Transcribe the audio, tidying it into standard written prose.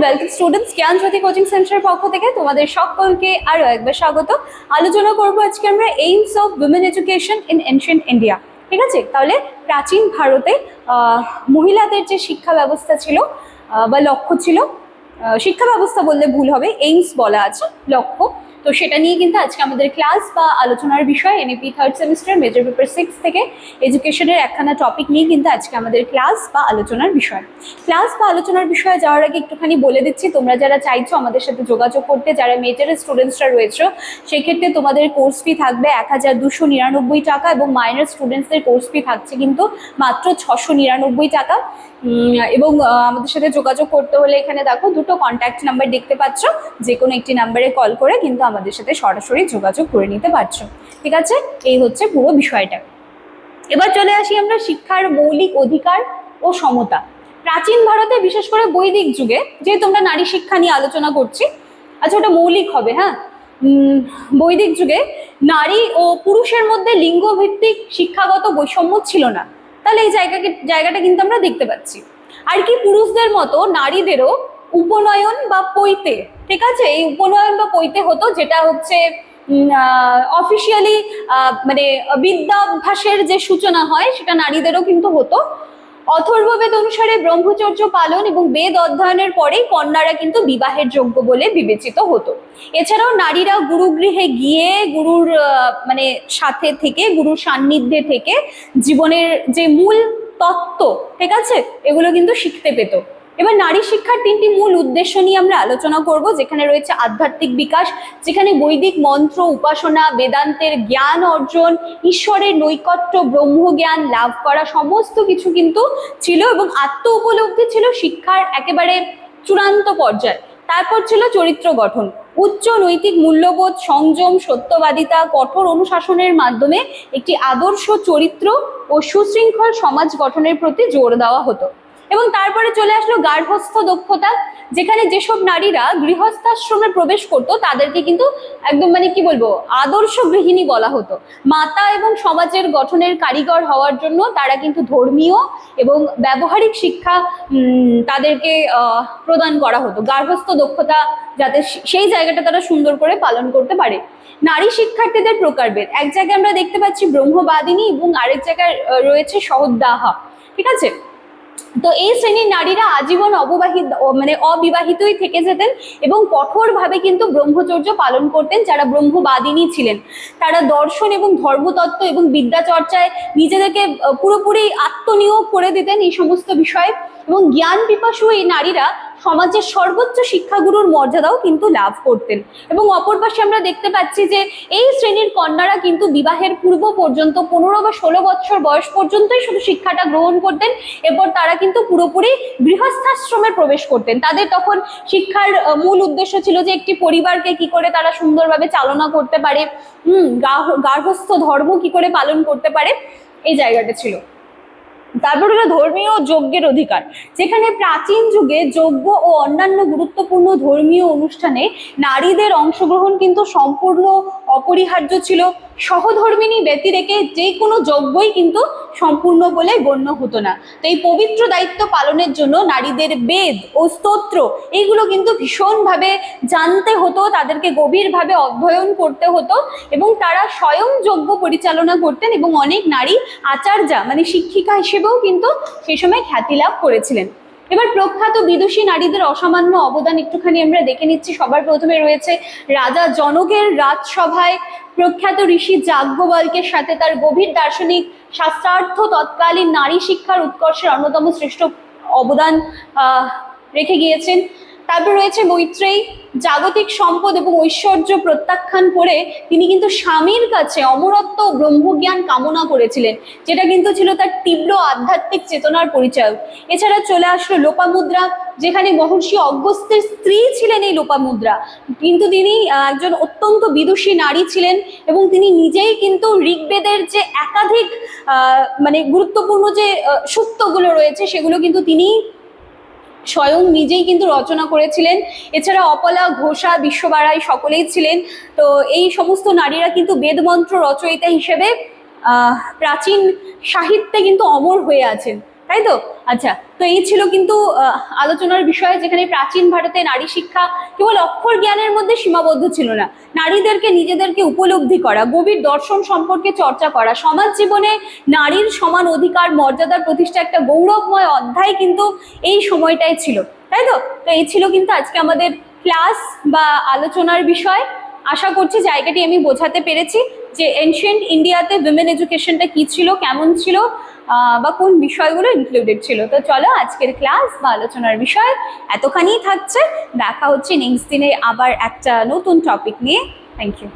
Welcome students, জ্ঞানজ্যোতি coaching সেন্টারের পক্ষ থেকে তোমাদের সকলকে আরো একবার স্বাগত। আলোচনা করবো আজকে আমরা aims of women education in ancient India. ঠিক আছে, তাহলে প্রাচীন ভারতে মহিলাদের যে শিক্ষা ব্যবস্থা ছিল বা লক্ষ্য ছিল, শিক্ষা ব্যবস্থা বললে ভুল হবে, এইমস বলা আছে, লক্ষ্য। তো সেটা নিয়ে কিন্তু আজকে আমাদের ক্লাস বা আলোচনার বিষয় NEP third semester major paper 6 থেকে এডুকেশনের একখানা টপিক নিয়ে কিন্তু আজকে আমাদের ক্লাস বা আলোচনার বিষয়। ক্লাস বা আলোচনার বিষয়ে যাওয়ার আগে একটুখানি বলে দিচ্ছি, তোমরা যারা চাইছো আমাদের সাথে যোগাযোগ করতে, যারা মেজরের স্টুডেন্টসরা রয়েছে, সেক্ষেত্রে তোমাদের কোর্স ফি থাকবে 1299 টাকা এবং মাইনর স্টুডেন্টসদের কোর্স ফি থাকছে কিন্তু মাত্র 699 টাকা। এবং আমাদের সাথে যোগাযোগ করতে হলে এখানে দেখো দুটো কন্ট্যাক্ট নাম্বার দেখতে পাচ্ছ, যে কোনো একটি নাম্বারে কল করে কিন্তু আমাদের সাথে সরাসরি যোগাযোগ করে নিতে পারছো। ঠিক আছে, এই হচ্ছে পুরো বিষয়টা। এবার চলে আসি আমরা শিক্ষার মৌলিক অধিকার ও সমতা। প্রাচীন ভারতে, বিশেষ করে বৈদিক যুগে, যেহেতু আমরা নারী শিক্ষা নিয়ে আলোচনা করছি, আচ্ছা ওটা মৌলিক হবে, হ্যাঁ। বৈদিক যুগে নারী ও পুরুষের মধ্যে লিঙ্গভিত্তিক শিক্ষাগত বৈষম্য ছিল না। তাহলে এই জায়গাটা কিন্তু আমরা দেখতে পাচ্ছি। আর কি পুরুষদের মতো নারীদেরও উপনয়ন বা পৈতে, ঠিক আছে, এই উপনয়ন বা পৈতে হতো, যেটা হচ্ছে অফিসিয়ালি মানে বিদ্যাভ্যাসের যে সূচনা হয় সেটা নারীদেরও কিন্তু হতো। অথর্ববেদ অনুসারে ব্রহ্মচর্য পালন এবং বেদ অধ্যয়নের পরেই কন্যারা কিন্তু বিবাহের যোগ্য বলে বিবেচিত হতো। এছাড়াও নারীরা গুরুগৃহে গিয়ে গুরুর মানে সাথে থেকে, গুরুর সান্নিধ্যে থেকে জীবনের যে মূল তত্ত্ব, ঠিক আছে, এগুলো কিন্তু শিখতে পেত। এবার নারী শিক্ষার 3টি মূল উদ্দেশ্য নিয়ে আমরা আলোচনা করব, যেখানে রয়েছে আধ্যাত্মিক বিকাশ, যেখানে বৈদিক মন্ত্র উপাসনা, বেদান্তের জ্ঞান অর্জন, ঈশ্বরের নৈকট্য, ব্রহ্মজ্ঞান লাভ করা, সমস্ত কিছু কিন্তু ছিল, এবং আত্ম উপলব্ধি ছিল শিক্ষার একেবারে চূড়ান্ত পর্যায়। তারপর ছিল চরিত্র গঠন, উচ্চ নৈতিক মূল্যবোধ, সংযম, সত্যবাদিতা, কঠোর অনুশাসনের মাধ্যমে একটি আদর্শ চরিত্র ও সুশৃঙ্খল সমাজ গঠনের প্রতি জোর দেওয়া হতো। এবং তারপরে চলে আসলো গার্হস্থ দক্ষতা, যেখানে যেসব নারীরা গৃহস্থাশ্রমে প্রবেশ করতো তাদেরকে কিন্তু একদম মানে কি বলবো, আদর্শ গৃহিণী বলা হতো। মাতা এবং সমাজের গঠনের কারিগর হওয়ার জন্য তারা কিন্তু ধর্মীয় এবং ব্যবহারিক শিক্ষা তাদেরকে প্রদান করা হতো, গার্হস্থ দক্ষতা যাতে সেই জায়গাটা তারা সুন্দর করে পালন করতে পারে। নারী শিক্ষার্থীদের প্রকারভেদ, এক জায়গায় আমরা দেখতে পাচ্ছি ব্রহ্মবাদিনী এবং আরেক জায়গায় রয়েছে সহদাহা। ঠিক আছে, তো এই শ্রেণীর নারীরা আজীবন অবিবাহিতই থেকে যেতেন এবং কঠোরভাবে কিন্তু ব্রহ্মচর্য পালন করতেন। যারা ব্রহ্মবাদিনী ছিলেন তারা দর্শন এবং ধর্মতত্ত্ব এবং বিদ্যা চর্চায় নিজেদেরকে পুরোপুরি আত্মনিয়োগ করে দিতেন এই সমস্ত বিষয়ে। এবং জ্ঞান পিপাসু এই নারীরা সমাজের সর্বোচ্চ শিক্ষাগুরুর মর্যাদাও কিন্তু লাভ করতেন। এবং অপর পাশে আমরা দেখতে পাচ্ছি যে এই শ্রেণীর কন্যারা কিন্তু বিবাহের পূর্ব পর্যন্ত 15 বা 16 বছর বয়স পর্যন্তই শুধু শিক্ষাটা গ্রহণ করতেন, এরপর তারা কিন্তু পুরোপুরি গৃহস্থাশ্রমে প্রবেশ করতেন। তাদের তখন শিক্ষার মূল উদ্দেশ্য ছিল যে একটি পরিবারকে কি করে তারা সুন্দরভাবে চালনা করতে পারে, গার্হস্থ ধর্ম কি করে পালন করতে পারে, এই জায়গাটা ছিল। তারপর হলো ধর্মীয় যজ্ঞের অধিকার, যেখানে প্রাচীন যুগে যজ্ঞ ও অন্যান্য গুরুত্বপূর্ণ ধর্মীয় অনুষ্ঠানে নারীদের অংশগ্রহণ কিন্তু সম্পূর্ণ অপরিহার্য ছিল। সহধর্মিণী ব্যতি রেখে যে কোনো যজ্ঞই কিন্তু সম্পূর্ণ বলে গণ্য হতো না। তো এই পবিত্র দায়িত্ব পালনের জন্য নারীদের বেদ ও স্তোত্র এইগুলো কিন্তু ভীষণভাবে জানতে হতো, তাদেরকে গভীরভাবে অধ্যয়ন করতে হতো, এবং তারা স্বয়ং যজ্ঞ পরিচালনা করতেন এবং অনেক নারী আচার্যা মানে শিক্ষিকা হিসেবেও কিন্তু সেই সময় খ্যাতি লাভ করেছিলেন। এবার প্রখ্যাত বিদুষী নারীদের অসামান্য অবদান একটুখানি আমরা দেখে নিচ্ছি। সবার প্রথমে রয়েছে রাজা জনকের রাজসভায় প্রখ্যাত ঋষি যাজ্ঞবল্কের সাথে তার গভীর দার্শনিক শাস্ত্রার্থ তৎকালীন নারী শিক্ষার উৎকর্ষের অন্যতম শ্রেষ্ঠ অবদান রেখে গিয়েছেন। তারপর রয়েছে মৈত্রেয়ী, জাগতিক সম্পদ এবং ঐশ্বর্য প্রত্যাখ্যান করে তিনি কিন্তু স্বামীর কাছে অমরত্ব ও ব্রহ্মজ্ঞান কামনা করেছিলেন, যেটা কিন্তু ছিল তার তীব্র আধ্যাত্মিক চেতনার পরিচয়। এছাড়া চলে আসলো লোপামুদ্রা, যেখানে মহর্ষি অগস্ত্যের স্ত্রী ছিলেন এই লোপামুদ্রা, কিন্তু তিনি একজন অত্যন্ত বিদুষী নারী ছিলেন এবং তিনি নিজেই কিন্তু ঋগ্বেদের যে একাধিক মানে গুরুত্বপূর্ণ যে সূক্তগুলো রয়েছে সেগুলো কিন্তু তিনি স্বয়ং নিজেই কিন্তু রচনা করেছিলেন। এছাড়া অপলা, ঘোষা, বিশ্ববারাই সকলেই ছিলেন। তো এই সমস্ত নারীরা কিন্তু বেদমন্ত্র রচয়িতা হিসেবে প্রাচীন সাহিত্যে কিন্তু অমর হয়ে আছেন, তাই তো? আচ্ছা, তো এই ছিল কিন্তু আলোচনার বিষয়, যেখানে প্রাচীন ভারতে নারী শিক্ষা কেবল অক্ষর জ্ঞানের মধ্যে সীমাবদ্ধ ছিল না, নারীদেরকে নিজেদেরকে উপলব্ধি করা, গভীর দর্শন সম্পর্কে চর্চা করা, সমাজ জীবনে নারীর সমান অধিকার মর্যাদার প্রতিষ্ঠা একটা গৌরবময় অধ্যায় কিন্তু এই সময়টাই ছিল, তাই তো? তো এই ছিল কিন্তু আজকে আমাদের ক্লাস বা আলোচনার বিষয়। আশা করছি জায়গাটি আমি বোঝাতে পেরেছি যে এনশিয়েন্ট ইন্ডিয়াতে উইমেন এডুকেশনটা কি ছিল, কেমন ছিল, বা কোন বিষয়গুলো ইনক্লুডেড ছিল। তো চলো, আজকের ক্লাস বা আলোচনার বিষয় এতখানিই থাকছে। দেখা হচ্ছে নেক্সট দিনে আবার একটা নতুন টপিক নিয়ে। Thank you.